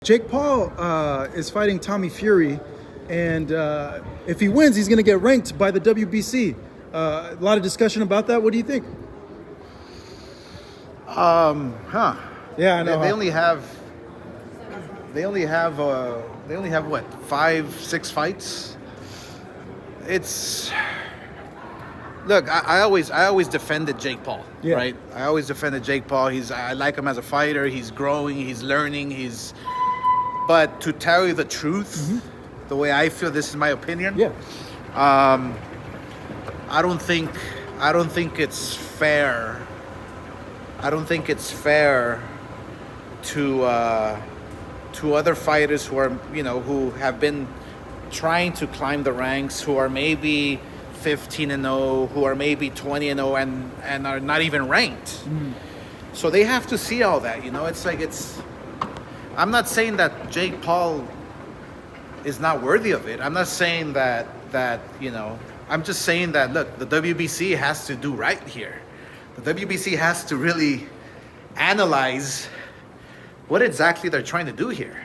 Jake Paul is fighting Tommy Fury, and if he wins, he's going to get ranked by the WBC. A lot of discussion about that. What do you think? Yeah, I know. They only have what, 5-6 fights. Look, I always defended Jake Paul, right? I always defended Jake Paul. I like him as a fighter. He's growing. He's learning. But to tell you the truth, the way I feel, this is my opinion. Yeah. I don't think it's fair. I don't think it's fair to other fighters who have been trying to climb the ranks, who are maybe 15-0, who are maybe 20-0, and are not even ranked. So they have to see all that. I'm not saying that Jake Paul is not worthy of it. I'm not saying that I'm just saying that, look, the WBC has to do right here. The WBC has to really analyze what exactly they're trying to do here,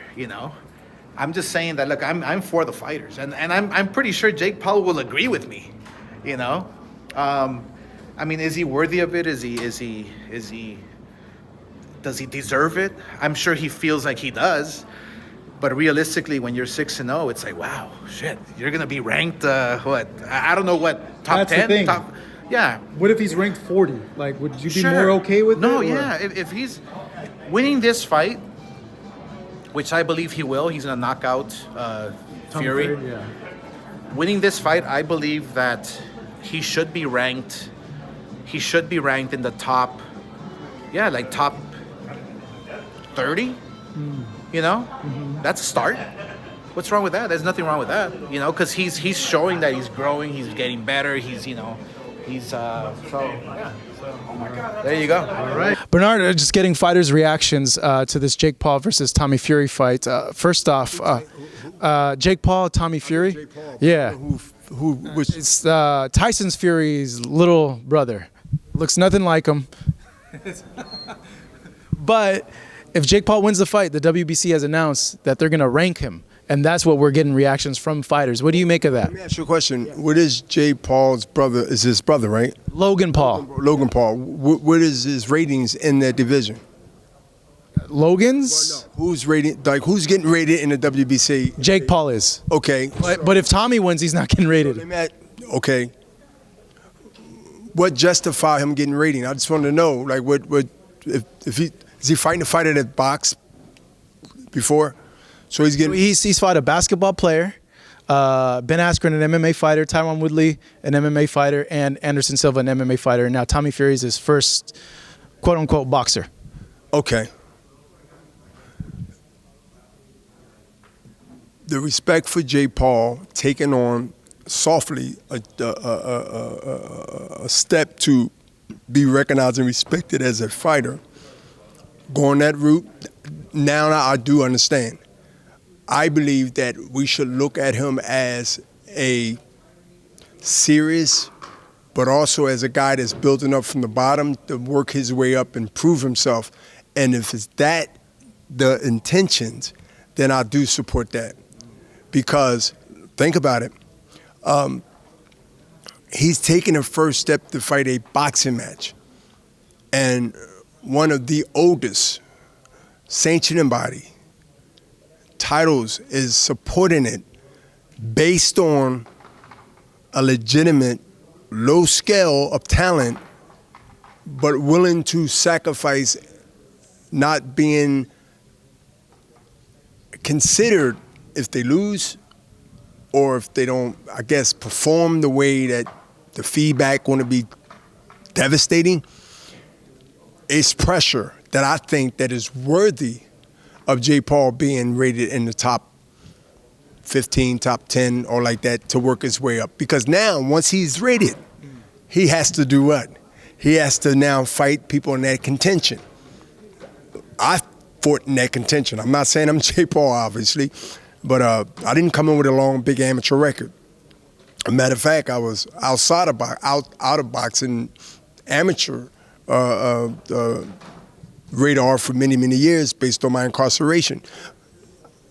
I'm just saying that, look, I'm for the fighters, and I'm pretty sure Jake Paul will agree with me, I mean, is he worthy of it? Does he deserve it? I'm sure he feels like he does. But realistically, when you're 6-0, it's like, wow, shit, you're gonna be ranked what? I don't know what, top 10? That's the thing. Yeah. What if he's ranked 40? Like, would you be Sure. more okay with No, it? yeah. If he's winning this fight, which I believe he will, he's gonna knock out Fury. Yeah. Winning this fight, I believe that he should be ranked. He should be ranked in the top, top 30. That's a start. What's wrong with that? There's nothing wrong with that, because he's showing that he's growing, he's getting better, there you go. All right. Bernard, just getting fighters' reactions to this Jake Paul versus Tommy Fury fight. First off, Jake Paul, Tommy Fury. Jake Paul. Yeah. Which It's Tyson's Fury's little brother. Looks nothing like him. But if Jake Paul wins the fight, the WBC has announced that they're going to rank him. And that's what we're getting reactions from fighters. What do you make of that? Let me ask you a question. What is Jake Paul's brother? Is his brother, right? Logan Paul. Logan Paul. What is his ratings in that division? Logan's? Who's getting rated in the WBC? Jake Paul is. Okay. But if Tommy wins, he's not getting rated. Okay. What justify him getting rating? I just want to know, like, if he fighting a fighter that boxed before? So he's getting. He's fought a basketball player, Ben Askren, an MMA fighter, Tyron Woodley, an MMA fighter, and Anderson Silva, an MMA fighter. And now Tommy Fury is his first quote-unquote boxer. Okay. The respect for Jake Paul taking on softly a step to be recognized and respected as a fighter, going that route, now I do understand. I believe that we should look at him as a serious, but also as a guy that's building up from the bottom to work his way up and prove himself. And if it's that, the intentions, then I do support that. Because, think about it, he's taking a first step to fight a boxing match. And one of the oldest sanctioning body titles is supporting it based on a legitimate low scale of talent, but willing to sacrifice not being considered if they lose or if they don't, I guess, perform the way that the feedback going to be devastating. It's pressure that I think that is worthy of Jake Paul being rated in the top 15, top 10, or like that to work his way up. Because now, once he's rated, he has to do what? He has to now fight people in that contention. I fought in that contention. I'm not saying I'm Jake Paul, obviously, but I didn't come in with a long, big amateur record. As a matter of fact, I was out of boxing amateur radar for many, many years based on my incarceration.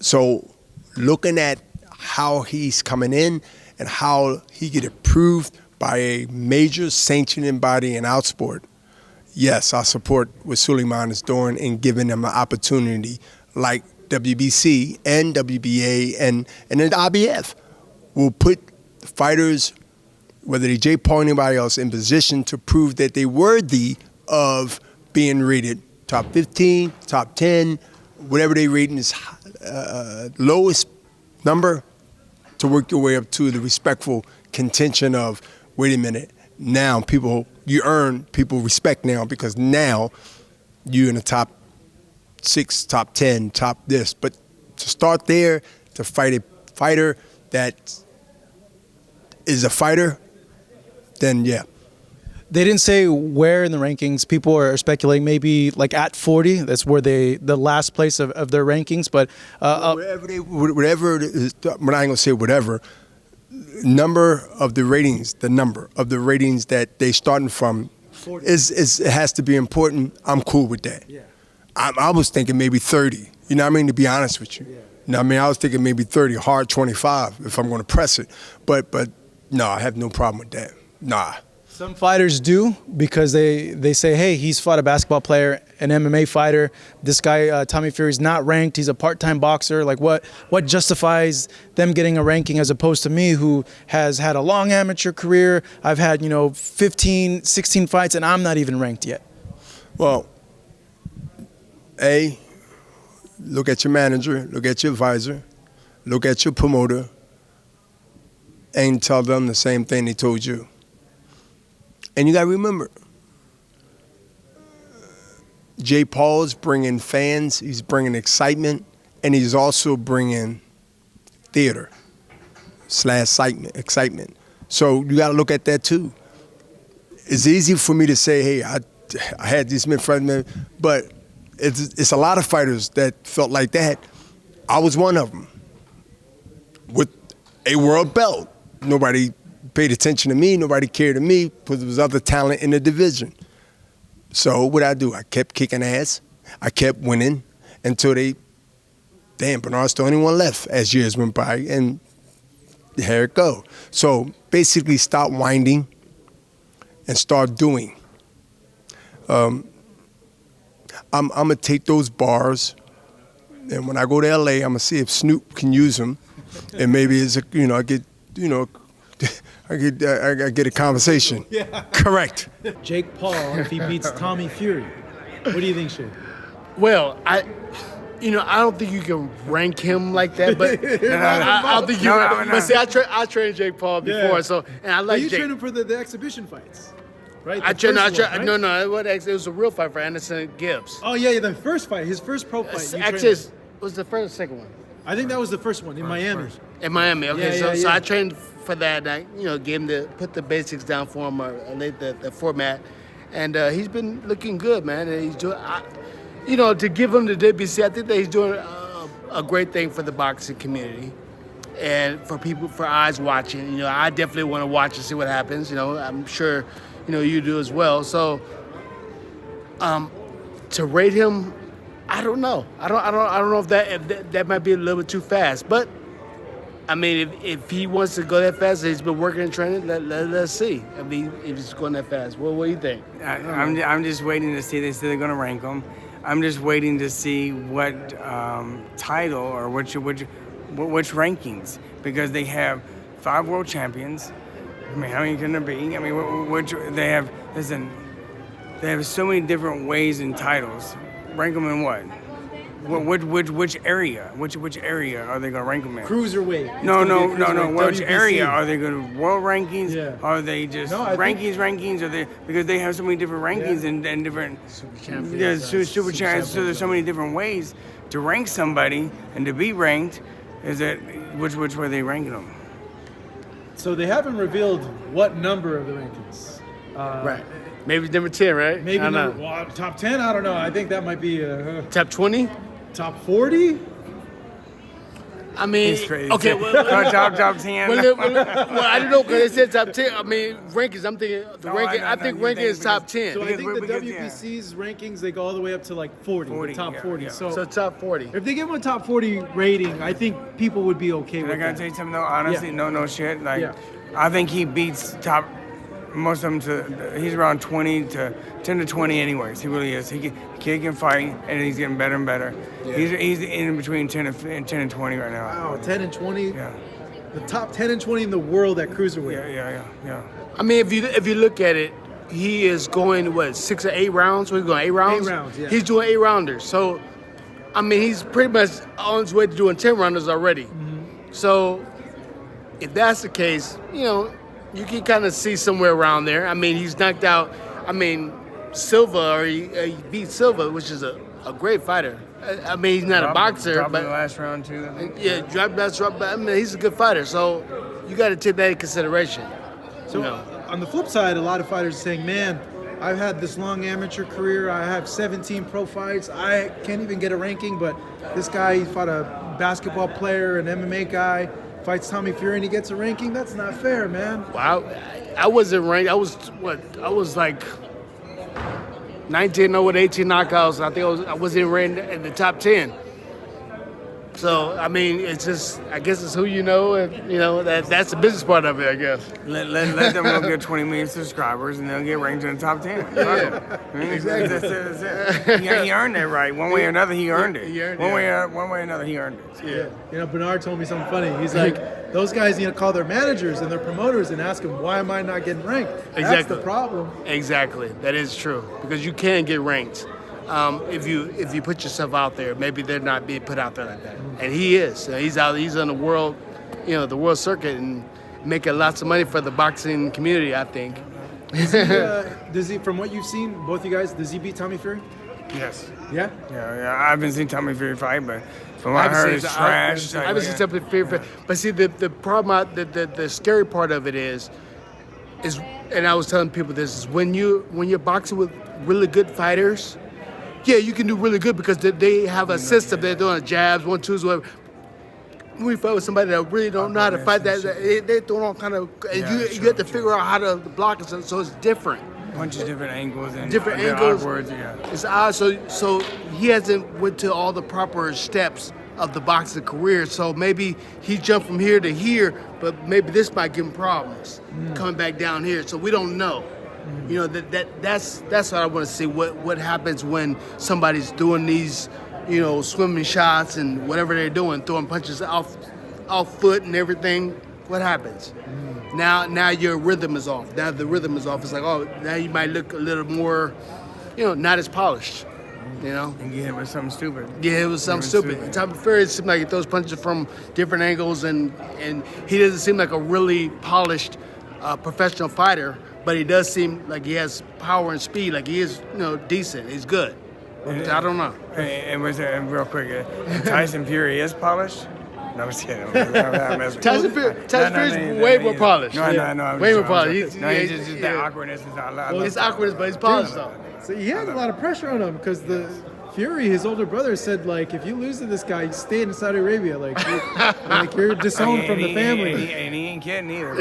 So looking at how he's coming in and how he get approved by a major sanctioning body in Outsport, yes, I support what Suleiman is doing and giving them an opportunity like WBC and WBA and then the IBF will put fighters, whether they Jake Paul or anybody else, in position to prove that they're worthy of being rated top 15, top 10, whatever they rating is lowest number, to work your way up to the respectful contention of, wait a minute, now you earn people respect now because now you're in the top 6, top 10, top this. But to start there, to fight a fighter that is a fighter, then yeah. They didn't say where in the rankings. People are speculating maybe like at 40. That's where the last place of their rankings. But whatever it is, but I ain't gonna say whatever. The number of the ratings that they starting from is it has to be important. I'm cool with that. Yeah. I was thinking maybe 30. You know what I mean? To be honest with you. Yeah. You know what I mean? I was thinking maybe 30, hard 25 if I'm going to press it. But no, I have no problem with that. Nah. Some fighters do because they say, hey, he's fought a basketball player, an MMA fighter. This guy, Tommy Fury's not ranked. He's a part-time boxer. Like what justifies them getting a ranking as opposed to me who has had a long amateur career? I've had, 15, 16 fights, and I'm not even ranked yet. Well, look at your manager, look at your advisor, look at your promoter, and tell them the same thing they told you. And you got to remember, Jay Paul's bringing fans, he's bringing excitement, and he's also bringing theater / excitement. So you got to look at that too. It's easy for me to say, hey, I had these men front men, but it's a lot of fighters that felt like that. I was one of them with a world belt. Nobody paid attention to me. Nobody cared to me because there was other talent in the division. So what I do? I kept kicking ass. I kept winning until Bernard's the only one left as years went by, and here it go. So basically stop whining and start doing. I'm going to take those bars, and when I go to LA, I'm going to see if Snoop can use them, and maybe I get a conversation. Yeah. Correct. Jake Paul, if he beats Tommy Fury, what do you think, Shane? Well, I don't think you can rank him like that, but I don't think you. But see, I trained Jake Paul before, and I like. You Jake. trained him for the exhibition fights, right? It was a real fight for Anderson Gibbs. Oh yeah, the first fight, his first pro fight. Actually, it was the first or second one. I think that was the first one in Miami. In Miami, okay. Yeah, So I trained for that. And I, gave him put the basics down for him, laid the format, and he's been looking good, man. And he's doing, to give him the WBC, I think that he's doing a great thing for the boxing community, and for people, for eyes watching. I definitely want to watch and see what happens. I'm sure, you do as well. So, to rate him, I don't know. I don't know if that might be a little bit too fast. But I mean, if he wants to go that fast, he's been working and training. Let's see. I mean, if he's going that fast, what do you think? I'm just waiting to see. They said they're going to rank him. I'm just waiting to see what title or which rankings, because they have 5 world champions. I mean, how many can there be? I mean, which they have? Listen, they have so many different ways and titles. Rank them in what? Which area? Which area are they going to rank them in? Cruiserweight. No. Which WBC. area are they going to world rankings? Yeah. Are they just rankings? Are they, because they have so many different rankings and different Super champions. Yeah, super champions. So there's so many different ways to rank somebody and to be ranked. Is that which way are they ranking them? So they haven't revealed what number of the rankings. Right. Maybe number 10, right? Maybe I don't know. well, top 10. I don't know. I think that might be Top 20. top 40. I mean, He's crazy. okay, top 10. well, I don't know because they said top 10. I mean, rankings. I'm thinking the No, ranking. no, I no, think you ranking think is top 10. So I Because think the because, yeah. WBC's rankings, they go all the way up to like 40, 40, the top yeah, 40. yeah. So top 40. If they give him a top 40 rating, I think people would be okay And with I gotta that. tell you something though, honestly, Yeah. no shit. Like, Yeah. I think he beats most of them he's around 10 to 20 anyways. He really is. He can fight, and he's getting better and better. Yeah. He's in between 10 and 20 right now. Wow, 10 and 20. Yeah. The top 10 and 20 in the world at cruiserweight. Yeah. I mean, if you look at it, he is going 6 or 8 rounds. So he's going 8 rounds. 8 rounds, yeah. He's doing 8 rounders. So, I mean, he's pretty much on his way to doing 10 rounders already. Mm-hmm. So, if that's the case, you can kind of see somewhere around there. I mean, he's knocked out. I mean, Silva, or he beat Silva, which is a great fighter. I mean, he's not a boxer, Dropped but in the last round too. yeah, drop. But I mean, he's a good fighter. So you got to take that into consideration. So on the flip side, a lot of fighters are saying, man, I've had this long amateur career. I have 17 pro fights. I can't even get a ranking, but this guy, he fought a basketball player, an MMA guy, fights Tommy Fury, and he gets a ranking. That's not fair, man. Wow, I wasn't ranked. I was like 19-0 with 18 knockouts. I think I wasn't ranked in the top 10. So I mean, it's just, I guess it's who you know, and that's the business part of it, I guess. Let them go get 20 million subscribers, and they'll get ranked in the top 10. Yeah, Exactly. That's it. He earned that right. One way or another, he earned it. He earned One it. way or another, he earned it. Yeah. Bernard told me something funny. He's like, those guys need to call their managers and their promoters and ask them, why am I not getting ranked? That's Exactly. the problem. Exactly, that is true because you can get ranked. If you put yourself out there, maybe they're not being put out there like that. And he is. He's on the world, the world circuit and making lots of money for the boxing community, I think. Does he, from what you've seen, both you guys, does he beat Tommy Fury? Yes. Yeah? Yeah. I haven't seen Tommy Fury fight, but from what I heard, it's trash. I haven't seen Tommy Fury, but see the problem, the scary part of it is, and I was telling people this is when you're boxing with really good fighters. Yeah, you can do really good because they have a system. They're doing jabs, 1-2s, whatever. When we fight with somebody that really don't know how to fight, they're doing all kind of. And you have to figure out how to block it, so it's different. Punches different angles and Different they're angles. Awkward, yeah. It's odd. So he hasn't went to all the proper steps of the boxing career. So maybe he jumped from here to here, but maybe this might give him problems coming back down here. So we don't know. That's what I want to see. What happens when somebody's doing these, swimming shots and whatever they're doing, throwing punches off foot and everything. What happens? Now your rhythm is off. Now the rhythm is off. It's like, now you might look a little more, not as polished. And get hit with something stupid. Yeah, it was something stupid. And Tommy Fury, it seemed like he throws punches from different angles, and he doesn't seem like a really polished professional fighter. But he does seem like he has power and speed. Like he is, decent. He's good. I don't know. And real quick, Tyson Fury is polished? No, I'm just kidding. Tyson Fury's way more polished. No, I know. Way more polished. He's just that awkwardness. It's awkwardness, but he's polished though. So he has a lot of pressure on him because the Fury, his older brother, said, like, if you lose to this guy, you stay in Saudi Arabia. You're disowned from the family. And he ain't kidding either.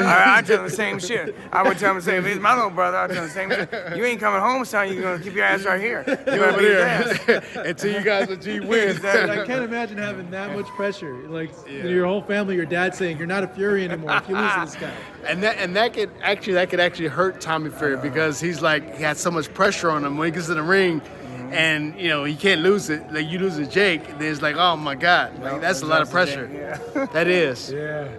I tell him the same shit. I would tell him the same. If he's my little brother, I tell him the same shit. You ain't coming home, son. You're going to keep your ass right here. You better beat his ass. Until you win. I can't imagine having that much pressure. Your whole family, your dad saying, you're not a Fury anymore if you lose to this guy. And that could actually hurt Tommy Fury because he has so much pressure on him when he gets in the ring. And he can't lose it. Like you lose to Jake, then it's like, oh my God, that's a lot of pressure. Yeah. That is. Yeah.